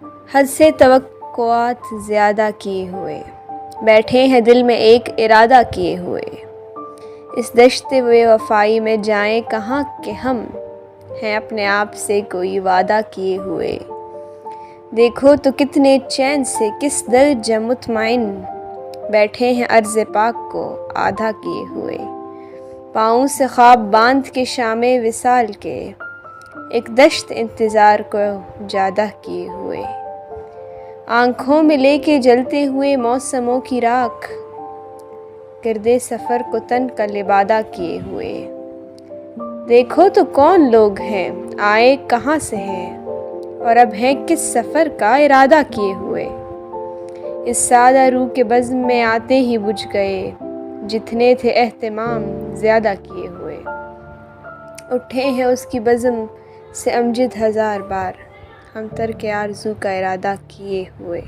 हद से तवक्कुआत ज़्यादा किए हुए, बैठे हैं दिल में एक इरादा किए हुए। इस दश्त बेवफ़ाई में जाएं कहाँ कि हम हैं अपने आप से कोई वादा किए हुए। देखो तो कितने चैन से किस दर्ज मुतमईन, बैठे हैं अर्ज़ पाक को आधा किए हुए। पाँव से ख्वाब बांध के शामे विसाल के, एक दश्त इंतज़ार को ज़्यादा किए हुए। आँखों में लेके जलते हुए मौसमों की राख, गिरदे सफ़र को तन का लिबादा किए हुए। देखो तो कौन लोग हैं, आए कहाँ से हैं, और अब हैं किस सफ़र का इरादा किए हुए। इस सादा रूह के बज़्म में आते ही बुझ गए, जितने थे एहतिमाम ज़्यादा किए हुए। उठे हैं उसकी बज़्म से अमजद हज़ार बार, हम तर्क आरज़ू का इरादा किए हुए।